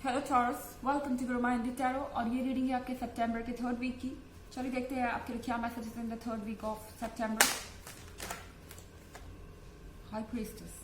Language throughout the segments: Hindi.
Hello Taurus, welcome to Growmind tarot. और ये रीडिंग है आपके सितंबर के थर्ड वीक की। चलिए देखते हैं आपके लिए क्या messages in the third week of September. High priestess,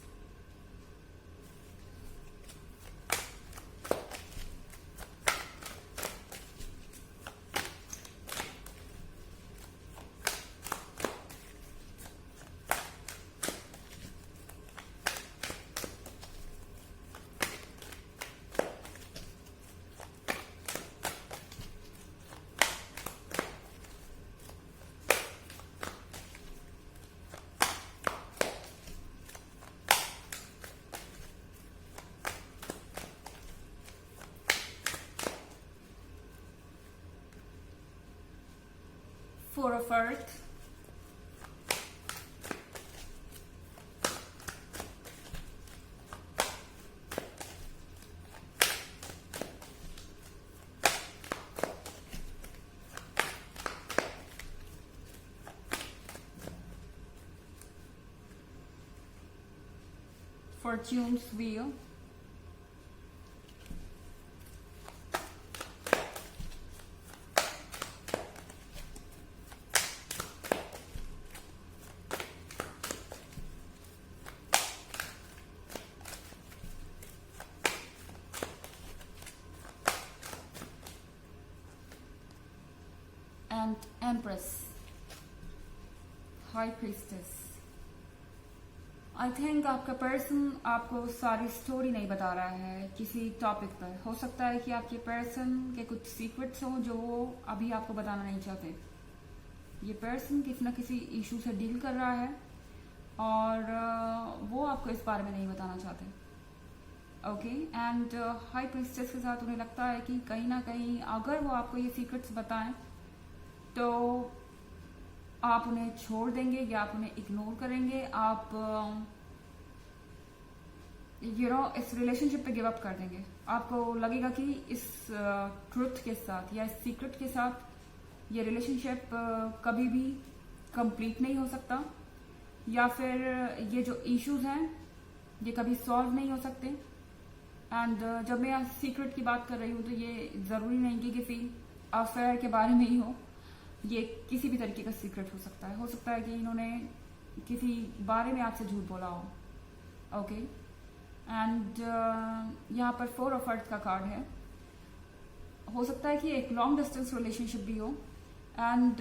four of earth, fortune's wheel, and empress, high priestess। I think आपका पर्सन आपको सारी स्टोरी नहीं बता रहा है किसी टॉपिक पर। हो सकता है कि आपके पर्सन के कुछ सीक्रेट्स हों जो वो अभी आपको बताना नहीं चाहते। ये पर्सन किसी न किसी इशू से डील कर रहा है और वो आपको इस बारे में नहीं बताना चाहते। ओके, एंड हाई प्रिंसेस के साथ उन्हें लगता है कि कहीं ना कहीं अगर वो आपको ये सीक्रेट्स बताएं तो आप उन्हें छोड़ देंगे या आप उन्हें इग्नोर करेंगे। आप इस रिलेशनशिप पे गिव अप कर देंगे। आपको लगेगा कि इस ट्रुथ के साथ या इस सीक्रेट के साथ ये रिलेशनशिप कभी भी कंप्लीट नहीं हो सकता, या फिर ये जो इश्यूज हैं ये कभी सॉल्व नहीं हो सकते। एंड जब मैं सीक्रेट की बात कर रही हूँ तो ये ज़रूरी नहीं कि किसी अफेयर के बारे में ही हो, ये किसी भी तरीके का सीक्रेट हो सकता है। हो सकता है कि इन्होंने किसी बारे में आपसे झूठ बोला हो। ओके, एंड यहाँ पर फोर ऑफ अर्थ का कार्ड है। हो सकता है कि एक लॉन्ग डिस्टेंस रिलेशनशिप भी हो, एंड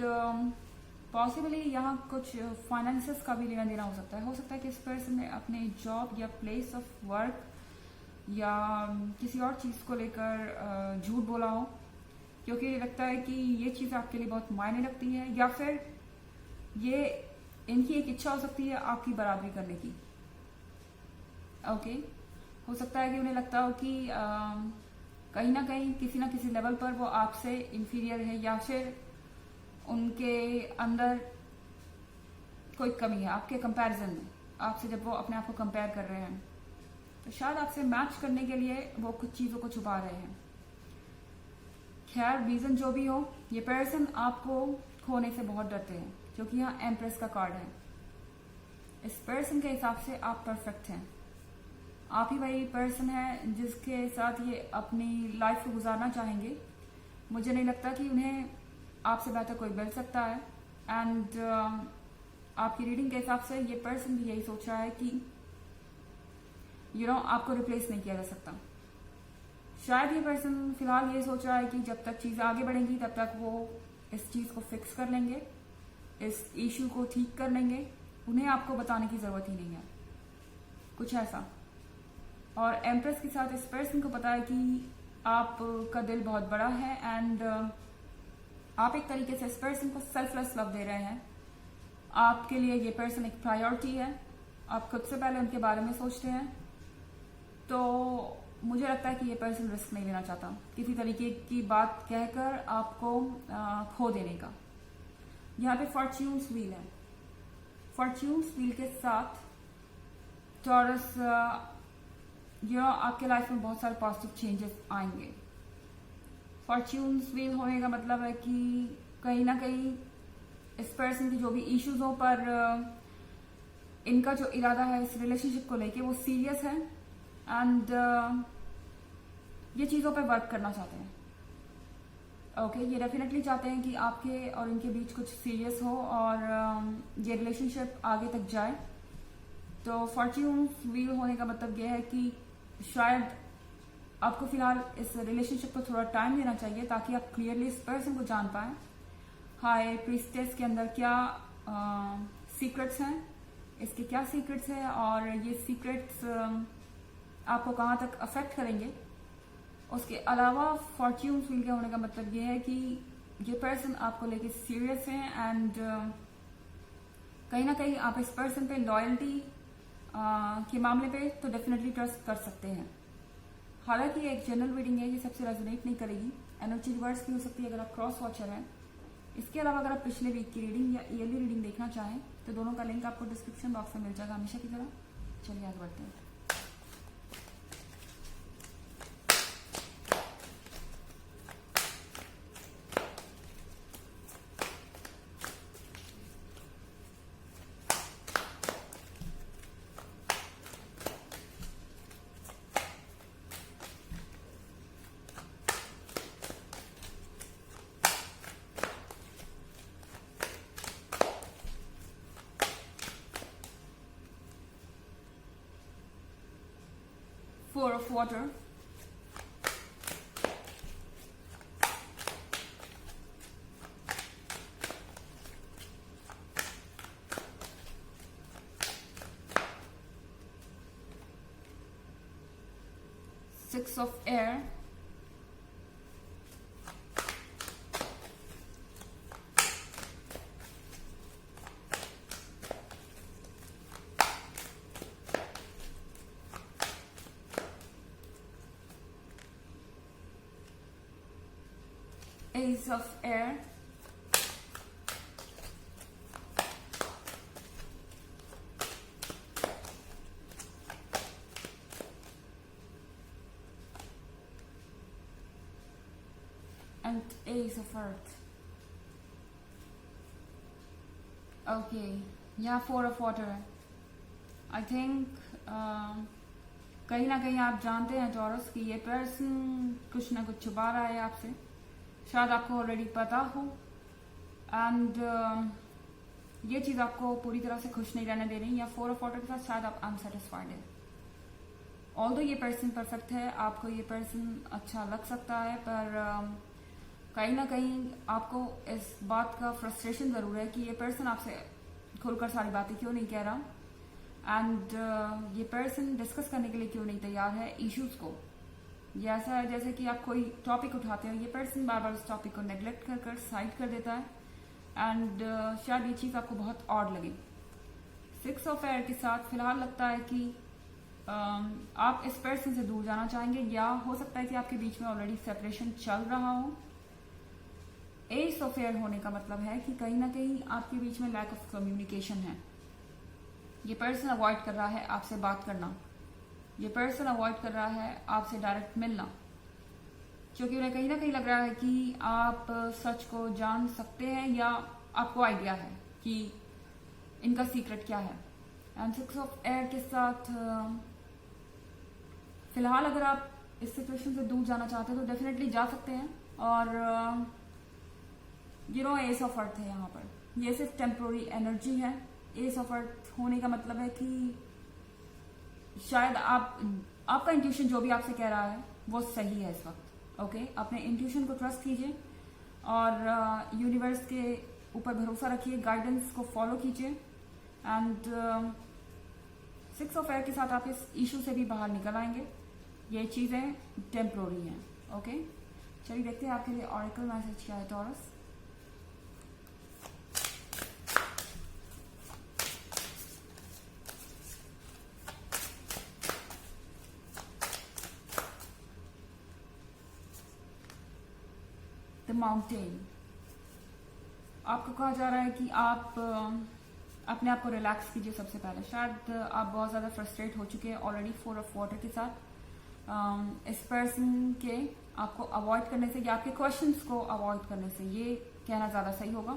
पॉसिबली यहाँ कुछ फाइनेंसेस का भी लेना देना हो सकता है। हो सकता है कि इस पर्सन ने अपने जॉब या प्लेस ऑफ वर्क या किसी और चीज़ को लेकर झूठ बोला हो, क्योंकि लगता है कि ये चीज़ आपके लिए बहुत मायने रखती है, या फिर ये इनकी एक इच्छा हो सकती है आपकी बराबरी करने की। ओके, हो सकता है कि उन्हें लगता हो कि कहीं ना कहीं किसी ना किसी लेवल पर वो आपसे इंफीरियर है, या फिर उनके अंदर कोई कमी है आपके कंपैरिजन में। आपसे जब वो अपने आप को कंपेयर कर रहे हैं तो शायद आपसे मैच करने के लिए वो कुछ चीज़ों को छुपा रहे हैं। खैर, रीजन जो भी हो, ये पर्सन आपको खोने से बहुत डरते हैं, क्योंकि यहाँ एम्प्रेस का कार्ड है। इस पर्सन के हिसाब से आप परफेक्ट हैं। आप ही वही पर्सन है जिसके साथ ये अपनी लाइफ को गुजारना चाहेंगे। मुझे नहीं लगता कि उन्हें आपसे बेहतर कोई मिल सकता है। एंड आपकी रीडिंग के हिसाब से ये पर्सन भी यही सोच रहा है कि आपको रिप्लेस नहीं किया जा सकता। शायद ये पर्सन फिलहाल ये सोच रहा है कि जब तक चीज़ें आगे बढ़ेंगी तब तक वो इस चीज़ को फिक्स कर लेंगे, इस इशू को ठीक कर लेंगे। उन्हें आपको बताने की ज़रूरत ही नहीं है, कुछ ऐसा। और एम्प्रेस के साथ इस पर्सन को पता है कि आपका दिल बहुत बड़ा है, एंड आप एक तरीके से इस पर्सन को सेल्फलेस लव दे रहे हैं। आपके लिए ये पर्सन एक प्रायोरिटी है। आप खुद से पहले उनके बारे में सोचते हैं। तो मुझे लगता है कि ये पर्सन रिस्क नहीं लेना चाहता किसी तरीके की बात कहकर आपको खो देने का। यहाँ पे फॉर्च्यून्स व्हील है। फॉर्च्यून्स व्हील के साथ टॉरस आपके लाइफ में बहुत सारे पॉजिटिव चेंजेस आएंगे। फॉर्च्यून्स व्हील होने का मतलब है कि कहीं ना कहीं इस पर्सन की जो भी इश्यूज हो, पर इनका जो इरादा है इस रिलेशनशिप को लेके वो सीरियस है। एंड ये चीज़ों पे वर्क करना चाहते हैं। ओके, ये डेफिनेटली चाहते हैं कि आपके और इनके बीच कुछ सीरियस हो और ये रिलेशनशिप आगे तक जाए। तो फॉर्च्यून व्हील होने का मतलब ये है कि शायद आपको फिलहाल इस रिलेशनशिप को थोड़ा टाइम देना चाहिए ताकि आप क्लियरली इस पर्सन को जान पाए। हाई प्रीस्टेस के अंदर क्या सीक्रेट्स हैं, इसके क्या सीक्रेट्स हैं और ये सीक्रेट्स आपको कहाँ तक अफेक्ट करेंगे। उसके अलावा फॉर्च्यून व्हील के होने का मतलब ये है कि ये पर्सन आपको लेके सीरियस है एंड कहीं ना कहीं आप इस पर्सन पे लॉयल्टी के मामले पे तो डेफिनेटली ट्रस्ट कर सकते हैं। हालांकि ये एक जनरल रीडिंग है, ये सबसे रेजोनेट नहीं करेगी, एनर्जी रिवर्स भी हो सकती है अगर आप क्रॉस वॉचर हैं। इसके अलावा अगर आप पिछले वीक की रीडिंग या ईयरली रीडिंग देखना चाहें तो दोनों का लिंक आपको डिस्क्रिप्शन बॉक्स में मिल जाएगा हमेशा की तरह। चलिए आगे बढ़ते हैं। Four of water, Six of air, Ace of air, and Ace of earth. Okay, यहाँ फोर ऑफ वाटर है। आई थिंक कहीं ना कहीं आप जानते हैं टॉरस कि ये पर्सन कुछ ना कुछ छुपा रहा है आपसे, शायद आपको ऑलरेडी पता हो एंड ये चीज़ आपको पूरी तरह से खुश नहीं रहने दे रही, या फोर ऑफ वाटर के साथ शायद आप अनसेटिस्फाइड है। ऑल्दो ये पर्सन परफेक्ट है, आपको ये पर्सन अच्छा लग सकता है, पर कहीं ना कहीं आपको इस बात का फ्रस्ट्रेशन ज़रूर है कि ये पर्सन आपसे खुलकर सारी बातें क्यों नहीं कह रहा एंड ये पर्सन डिस्कस करने के लिए क्यों नहीं तैयार है इश्यूज को। ये ऐसा है जैसे कि आप कोई टॉपिक उठाते हो, ये पर्सन बार बार उस टॉपिक को नेग्लेक्ट कर साइड कर देता है एंड शायद ये चीज़ आपको बहुत ऑड लगे। सिक्स ऑफ एयर के साथ फिलहाल लगता है कि आप इस पर्सन से दूर जाना चाहेंगे, या हो सकता है कि आपके बीच में ऑलरेडी सेपरेशन चल रहा हो। एस ऑफ एयर होने का मतलब है कि कहीं ना कहीं आपके बीच में लैक ऑफ कम्युनिकेशन है। ये पर्सन अवॉइड कर रहा है आपसे बात करना, ये पर्सन अवॉइड कर रहा है आपसे डायरेक्ट मिलना, क्योंकि उन्हें कहीं ना कहीं लग रहा है कि आप सच को जान सकते हैं या आपको आइडिया है कि इनका सीक्रेट क्या है। एंड सिक्स ऑफ एयर के साथ फिलहाल अगर आप इस सिचुएशन से दूर जाना चाहते हैं तो डेफिनेटली जा सकते हैं। और एस ऑफ अर्थ है यहाँ पर, ये सिर्फ टेम्पोररी एनर्जी है। एस ऑफ अर्थ होने का मतलब है कि शायद आपका इंट्यूशन जो भी आपसे कह रहा है वो सही है इस वक्त। ओके, अपने इंट्यूशन को ट्रस्ट कीजिए और यूनिवर्स के ऊपर भरोसा रखिए, गाइडेंस को फॉलो कीजिए एंड सिक्स ऑफ एयर के साथ आप इस इशू से भी बाहर निकल आएंगे। ये चीज़ें टेम्पोररी हैं। ओके, चलिए देखते हैं आपके लिए ऑरेकल मैसेज क्या है टॉरस। द माउंटेन, आपको कहा जा रहा है कि आप अपने आप को रिलैक्स कीजिए। सबसे पहले शायद आप बहुत ज़्यादा फ्रस्ट्रेट हो चुके हैं ऑलरेडी फोर ऑफ वाटर के साथ। इस पर्सन के आपको अवॉइड करने से या आपके क्वेश्चंस को अवॉइड करने से, ये कहना ज़्यादा सही होगा।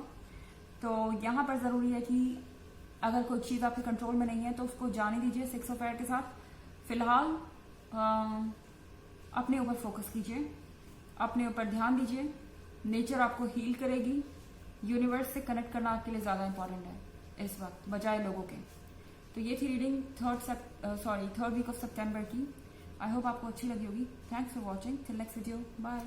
तो यहाँ पर ज़रूरी है कि अगर कोई चीज़ आपके कंट्रोल में नहीं है तो उसको जाने दीजिए। सिक्स ऑफ एयर के साथ फिलहाल अपने ऊपर फोकस कीजिए, अपने ऊपर ध्यान दीजिए। नेचर आपको हील करेगी। यूनिवर्स से कनेक्ट करना आपके लिए ज़्यादा इंपॉर्टेंट है इस वक्त बजाय लोगों के। तो ये थी reading third week of September की। आई होप आपको अच्छी लगी होगी। Thanks for watching. Till next video, bye.